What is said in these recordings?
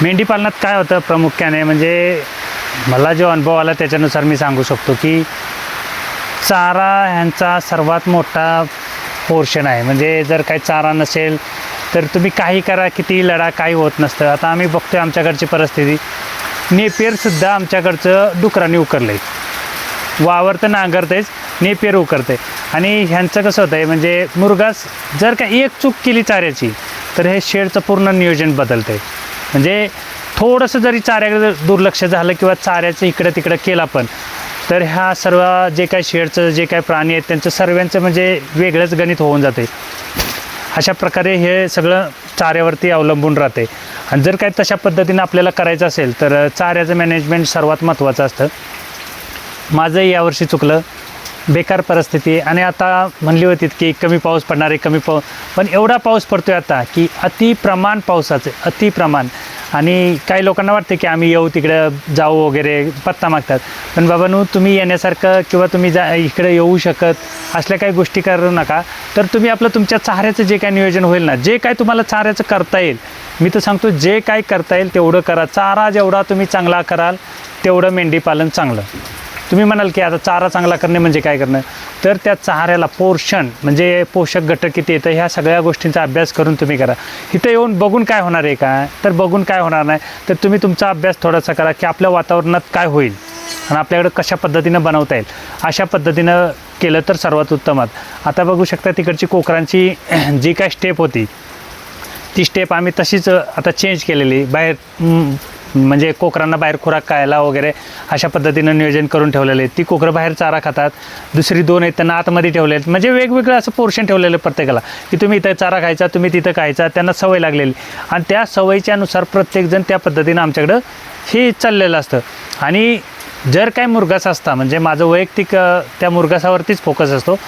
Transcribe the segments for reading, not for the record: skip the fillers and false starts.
मेंढीपालनात काय होतं प्रामुख्याने म्हणजे मला जो अनुभव आला त्याच्यानुसार मी सांगू शकतो की चारा ह्यांचा सर्वात मोठा पोर्शन आहे. म्हणजे जर काही चारा नसेल तर तुम्ही काही करा, कितीही लढा, काही होत नसतं. आता आम्ही बघतोय आमच्याकडची परिस्थिती, नेपियरसुद्धा आमच्याकडचं डुकरांनी उकरलं आहे. वावर तर नांगरतेच, नेपियर उकरते. आणि ह्यांचं कसं होतं आहे म्हणजे मुरघास जर का एक चूक केली चाऱ्याची तर हे शेडचं पूर्ण नियोजन बदलतं आहे. म्हणजे थोडंसं जरी चाऱ्याकडे दुर्लक्ष झालं किंवा चाऱ्याचं इकडं तिकडं केलं आपण तर ह्या सर्व जे काही शेडचं जे काही प्राणी आहेत त्यांचं सर्वांचं म्हणजे वेगळंच गणित होऊन जाते. अशा प्रकारे हे सगळं चाऱ्यावरती अवलंबून राहते. आणि जर काही तशा पद्धतीनं आपल्याला करायचं असेल तर चाऱ्याचं मॅनेजमेंट सर्वात महत्त्वाचं असतं. माझंही यावर्षी चुकलं, बेकार परिस्थिती. आणि आता म्हणली होती की कमी पाऊस पडणार आहे, कमी पाऊस, पण एवढा पाऊस पडतो आहे आता की अतिप्रमाण पावसाचं, अतिप्रमाण. आणि काही लोकांना वाटते की आम्ही येऊ तिकडं जाऊ वगैरे पत्ता मागतात, पण बाबांनो तुम्ही येण्यासारखं किंवा तुम्ही इकडे येऊ शकत असल्या काही गोष्टी करू नका. तर तुम्ही आपलं तुमच्या चाऱ्याचं जे काही नियोजन होईल ना, जे काय तुम्हाला चाऱ्याचं करता येईल, मी तर सांगतो जे काय करता येईल तेवढं करा. चारा जेवढा तुम्ही चांगला कराल तेवढं मेंढीपालन चांगलं. तुम्ही म्हणाल की आता चारा चांगला करणे म्हणजे काय करणं, तर त्या चाऱ्याला पोर्शन म्हणजे पोषक घटक किती येतं ह्या सगळ्या गोष्टींचा अभ्यास करून तुम्ही करा. इथं येऊन बघून काय होणार आहे का, तर बघून काय होणार नाही. तर तुम्ही तुमचा अभ्यास थोडासा करा की आपल्या वातावरणात काय होईल आणि आपल्याकडं कशा पद्धतीनं बनवता येईल, अशा पद्धतीनं केलं तर सर्वात उत्तमात. आता बघू शकता तिकडची कोकरांची जी काय स्टेप होती ती स्टेप आम्ही तशीच आता चेंज केलेली. बाहेर म्हणजे कोकरांना बाहेर खुराक खायला वगैरे अशा पद्धतीनं नियोजन करून ठेवलेले आहेत. ती कोकरं बाहेर चारा खातात, दुसरी दोन आहेत त्यांना आतमध्ये ठेवले आहेत. म्हणजे वेगवेगळं असं पोर्शन ठेवलेलं प्रत्येकाला की तुम्ही इथं चारा खायचा, तुम्ही तिथं खायचा, त्यांना सवय लागलेली. आणि त्या सवयीच्यानुसार प्रत्येकजण त्या पद्धतीनं आमच्याकडं हे चाललेलं असतं. आणि जर काय मुरघास असता म्हणजे माझं वैयक्तिक त्या मुरघासावरतीच फोकस असतो.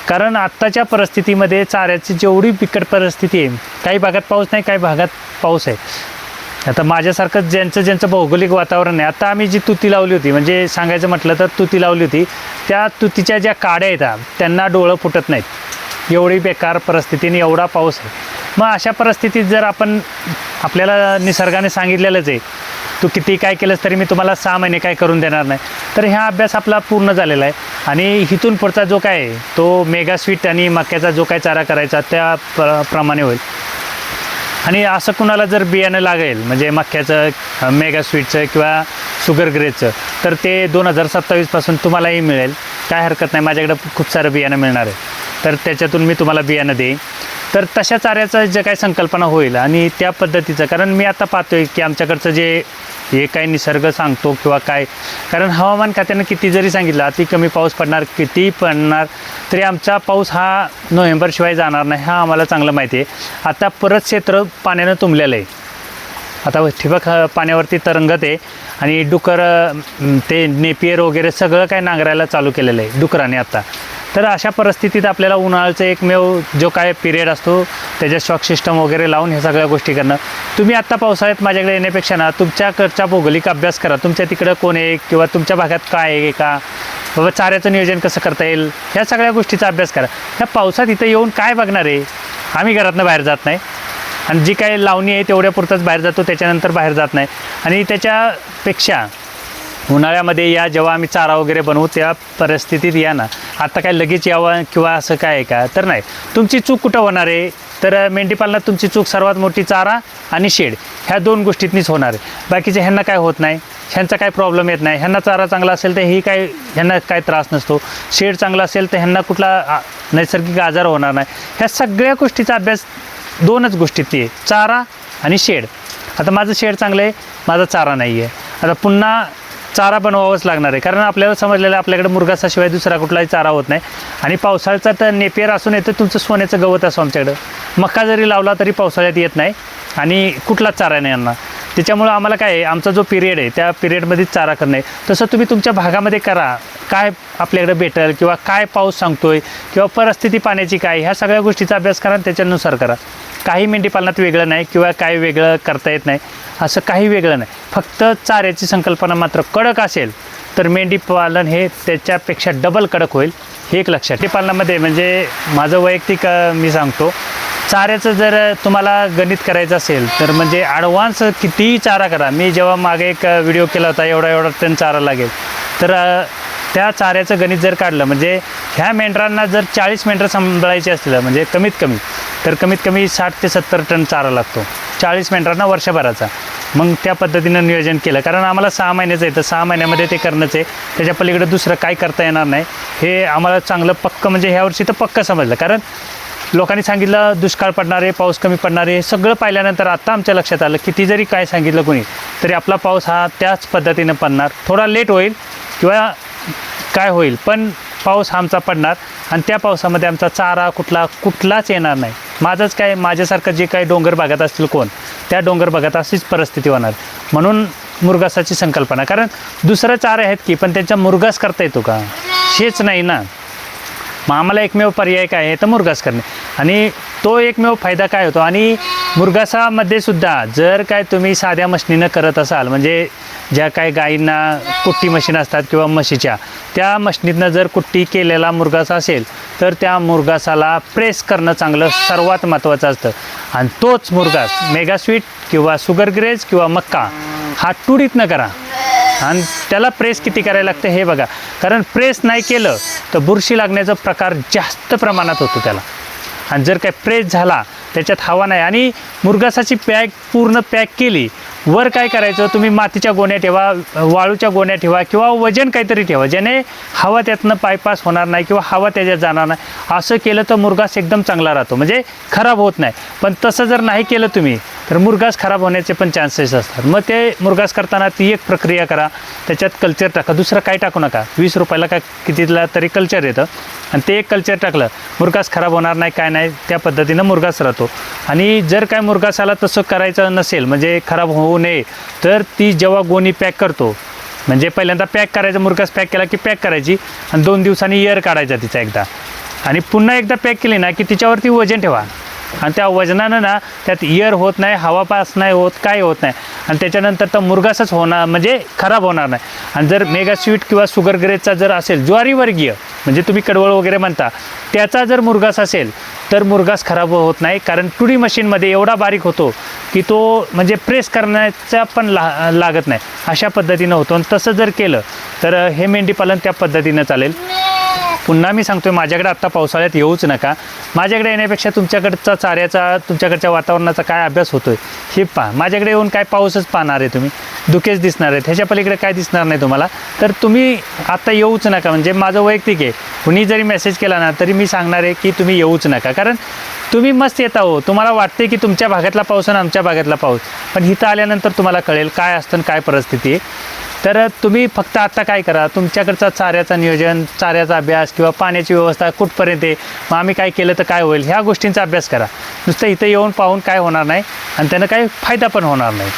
कारण आत्ताच्या परिस्थितीमध्ये चाऱ्याची जेवढी बिकट परिस्थिती आहे, काही भागात पाऊस नाही, काही भागात पाऊस आहे. आता माझ्यासारखं ज्यांचं भौगोलिक वातावरण आहे, आता आम्ही जी तुती लावली होती म्हणजे सांगायचं म्हटलं तर तुती लावली होती, त्या तुतीच्या ज्या काड्या आहेत त्यांना डोळं फुटत नाहीत, एवढी बेकार परिस्थितीने एवढा पाऊस आहे. मग अशा परिस्थितीत जर आपण आपल्याला निसर्गाने सांगितलेलंच आहे तू किती काय केलंस तरी मी तुम्हाला 6 महिने काय करून देणार नाही, तर ह्या अभ्यास आपला पूर्ण झालेला आहे. आणि इथून पुढचा जो काय आहे तो मेगा स्वीट आणि मक्याचा जो काय चारा करायचा त्या प्रमाणे होईल. आणि असं कुणाला जर बियाणं लागेल म्हणजे मक्याचं, मेगा स्वीटचं किंवा शुगर ग्रेचं, तर ते 2027पासून तुम्हालाही मिळेल, काय हरकत नाही. माझ्याकडं खूप सारं बियाणं मिळणार आहे, तर त्याच्यातून मी तुम्हाला बियाणं देईन. तर तशा चाऱ्याचं जे काही संकल्पना होईल आणि त्या पद्धतीचं, कारण मी आता पाहतो आहे की आमच्याकडचं जे हे काही निसर्ग सांगतो किंवा काय, कारण हवामान खात्यानं किती जरी सांगितलं अति कमी पाऊस पडणार, कितीही पडणार, तरी आमचा पाऊस हा नोव्हेंबरशिवाय जाणार नाही, हा आम्हाला चांगलं माहिती आहे. आता परत क्षेत्र पाण्यानं तुंबलेलं आहे. आता ठिबक पाण्यावरती तरंगत आहे आणि डुकर ते नेपियर वगैरे सगळं काय नांगरायला चालू केलेलं आहे डुकराने आता. तर अशा परिस्थितीत आपल्याला उन्हाळ्याचं एकमेव जो काय पिरियड असतो त्याच्या शॉक सिस्टम वगैरे लावून ह्या सगळ्या गोष्टी करणं. तुम्ही आत्ता पावसाळ्यात माझ्याकडे येण्यापेक्षा ना तुमच्याकडचा भौगोलिक अभ्यास करा, तुमच्या तिकडं कोण आहे किंवा तुमच्या भागात काय आहे का, बाबा चाऱ्याचं नियोजन कसं करता येईल, ह्या सगळ्या गोष्टीचा अभ्यास करा. ह्या पावसात इथं येऊन काय बघणार आहे, आम्ही घरातनं बाहेर जात नाही आणि जी काही लावणी आहे तेवढ्यापुरतंच बाहेर जातो, त्याच्यानंतर बाहेर जात नाही. आणि त्याच्यापेक्षा उन्हाळ्यामध्ये या जेव्हा आम्ही चारा वगैरे बनवू त्या परिस्थितीत या ना, आता काय लगेच यावं किंवा असं काय आहे का, तर नाही. तुमची चूक कुठं होणार आहे, तर मेंढीपालनात तुमची चूक सर्वात मोठी चारा आणि शेड ह्या 2 गोष्टीतनीच होणार आहे. बाकीचे ह्यांना काय होत नाही, ह्यांचा काय प्रॉब्लेम येत नाही. ह्यांना चारा चांगला असेल तर ह्यांना काय त्रास नसतो, शेड चांगला असेल तर ह्यांना कुठला नैसर्गिक आजार होणार नाही. ह्या सगळ्या गोष्टीचा अभ्यास 2च गोष्टीत आहे, चारा आणि शेड. आता माझं शेड चांगलं आहे, माझा चारा नाही आहे, आता पुन्हा चारा बनवावंच लागणार आहे. कारण आपल्याला समजलेलं आपल्याकडे मुरघासाशिवाय दुसरा कुठलाही चारा होत नाही. आणि पावसाळ्याचा तर नेपियर असून येतं तुमचं सोन्याचं गवत असो आमच्याकडं, मका जरी लावला तरी पावसाळ्यात येत नाही आणि कुठलाच चारा नाही यांना. त्याच्यामुळं आम्हाला काय आहे, आमचा जो पिरियड आहे त्या पिरियडमध्येच चारा करणं आहे. तसं तुम्ही तुमच्या भागामध्ये करा, काय आपल्याकडे भेटेल किंवा काय पाऊस सांगतोय किंवा परिस्थिती पाण्याची काय, ह्या सगळ्या गोष्टीचा अभ्यास करा आणि त्याच्यानुसार करा. काही मेंढीपालनात वेगळं नाही किंवा काय वेगळं करता येत नाही असं काही वेगळं नाही. फक्त चाऱ्याची संकल्पना मात्र कडक असेल तर मेंढीपालन हे त्याच्यापेक्षा डबल कडक होईल, हे एक लक्षात. मेंढीपालनामध्ये म्हणजे माझं वैयक्तिक मी सांगतो चाऱ्याचं जर तुम्हाला गणित करायचं असेल तर म्हणजे ॲडव्हान्स कितीही चारा करा. मी जेव्हा मागे एक व्हिडिओ केला होता एवढा टन चारा लागेल, तर त्या चाऱ्याचं गणित जर काढलं म्हणजे ह्या मेंढरांना जर 40 मेंढरं सांभाळायचे असतील म्हणजे कमीत कमी 60 ते 70 टन चारा लागतो 40 मेंढरांना वर्षभराचा. मग त्या पद्धतीनं नियोजन केलं, कारण आम्हाला 6 महिन्याचं आहे तर 6 महिन्यामध्ये ते करणंच आहे. त्याच्या पलीकडे दुसरं काय करता येणार नाही हे आम्हाला चांगलं पक्क म्हणजे ह्या वर्षी तर पक्क समजलं. कारण लोकांनी सांगितलं दुष्काळ पडणार आहे, पाऊस कमी पडणार आहे, हे सगळं पाहिल्यानंतर आत्ता आमच्या लक्षात आलं किती जरी काय सांगितलं कोणी तरी आपला पाऊस हा त्याच पद्धतीनं पडणार. थोडा लेट होईल किंवा काय होईल पण पाऊस आमचा पडणार आणि त्या पावसामध्ये आमचा चारा कुठलाच येणार नाही. माझंच काय माझ्यासारखं जे काही डोंगर भागात असतील कोण त्या डोंगर भागात अशीच परिस्थिती होणार. म्हणून मुरघासाची संकल्पना, कारण दुसरं चारा आहेत की पण त्यांचा मुरघास करता येतो का हेच नाही ना. मग आम्हाला एकमेव पर्याय काय आहे तर मुरघास करणे आणि तो एकमेव फायदा काय होतो. आणि मुरघासामध्ये सुद्धा जर काय तुम्ही साध्या मशनीनं करत असाल म्हणजे ज्या काही गायींना कुट्टी मशीन असतात किंवा म्हशीच्या त्या मशनीतनं जर कुट्टी केलेला मुरघासा असेल तर त्या मुरघासाला प्रेस करणं चांगलं सर्वात महत्त्वाचं असतं. आणि तोच मुरघास मेगास्वीट किंवा शुगर ग्रेज किंवा मक्का हा तुडीतनं करा आणि त्याला प्रेस किती करायला लागतं हे बघा. कारण प्रेस नाही केलं तर बुरशी लागण्याचा प्रकार जास्त प्रमाणात होतो त्याला. आणि जर काय प्रेस झाला त्याच्यात हवा नाही आणि मुरघासाची पूर्ण पॅक केली वर काय करायचं तुम्ही मातीच्या गोण्या ठेवा, वाळूच्या गोण्या ठेवा किंवा वजन काहीतरी ठेवा ज्याने हवा त्यातनं बायपास होणार नाही किंवा हवा त्याच्यात जाणार नाही. असं केलं तर मुरघास एकदम चांगला राहतो म्हणजे खराब होत नाही. पण तसं जर नाही केलं तुम्ही तर मुरघास खराब होण्याचे पण चान्सेस असतात. मग ते मुरघास करताना ती एक प्रक्रिया करा, त्याच्यात कल्चर टाका, दुसरं काय टाकू नका. 20 रुपयाला काय कितीला तरी कल्चर येतं आणि ते एक कल्चर टाकलं मुरघास खराब होणार नाही काय नाही त्या पद्धतीनं मुरघास राहतो. आणि जर काय मुरघासाला तसं करायचं नसेल म्हणजे खराब होऊ नये तर ती जेव्हा गोणी पॅक करतो म्हणजे पहिल्यांदा पॅक करायचं मुरघास पॅक केला की पॅक करायची आणि 2 दिवसांनी एअर काढायचा तिचा एकदा आणि पुन्हा एकदा पॅक केली ना की तिच्यावरती वजन ठेवा आणि त्या वजनानं ना त्यात एअर होत नाही, हवा पास नाही होत, काय होत नाही आणि त्याच्यानंतर तर मुरघासच होणार म्हणजे खराब होणार नाही. आणि जर मेगा स्वीट किंवा शुगर ग्रेजचा जर असेल ज्वारीवर्गीय म्हणजे तुम्ही कडवळ वगैरे म्हणता त्याचा जर मुरघास असेल तर मुरघास खराब होत नाही. कारण टुडी मशीनमध्ये एवढा बारीक होतो की तो म्हणजे प्रेस करण्याचा पण लागत नाही अशा पद्धतीनं होतो. आणि तसं जर केलं तर हे मेंढीपालन त्या पद्धतीनं चालेल. पुन्हा मी सांगतोय माझ्याकडे आत्ता पावसाळ्यात येऊच नका. माझ्याकडे येण्यापेक्षा तुमच्याकडचा चाऱ्याचा तुमच्याकडच्या वातावरणाचा काय अभ्यास होतोय हे पहा. माझ्याकडे येऊन काय पाऊसच पाहणार आहे तुम्ही, धुकेच दिसणार आहेत, ह्याच्या पलीकडे काय दिसणार नाही तुम्हाला. तर तुम्ही आत्ता येऊच नका. म्हणजे माझं वैयक्तिक आहे, कुणी जरी मेसेज केला ना तरी मी सांगणार आहे की तुम्ही येऊच नका. कारण तुम्ही मस्त येता हो, तुम्हाला वाटते की तुमच्या भागातला पाऊस आणि आमच्या भागातला पाऊस, पण इथं आल्यानंतर तुम्हाला कळेल काय असतं काय परिस्थिती आहे. तर तुम्ही फक्त आत्ता काय करा तुमच्याकडचा चाऱ्याचा नियोजन, चाऱ्याचा अभ्यास किंवा पाण्याची व्यवस्था कुठपर्यंत आहे, मग आम्ही काय केलं तर काय होईल ह्या गोष्टींचा अभ्यास करा. नुसतं इथं येऊन पाहून काय होणार नाही आणि त्यानं काही फायदा पण होणार नाही.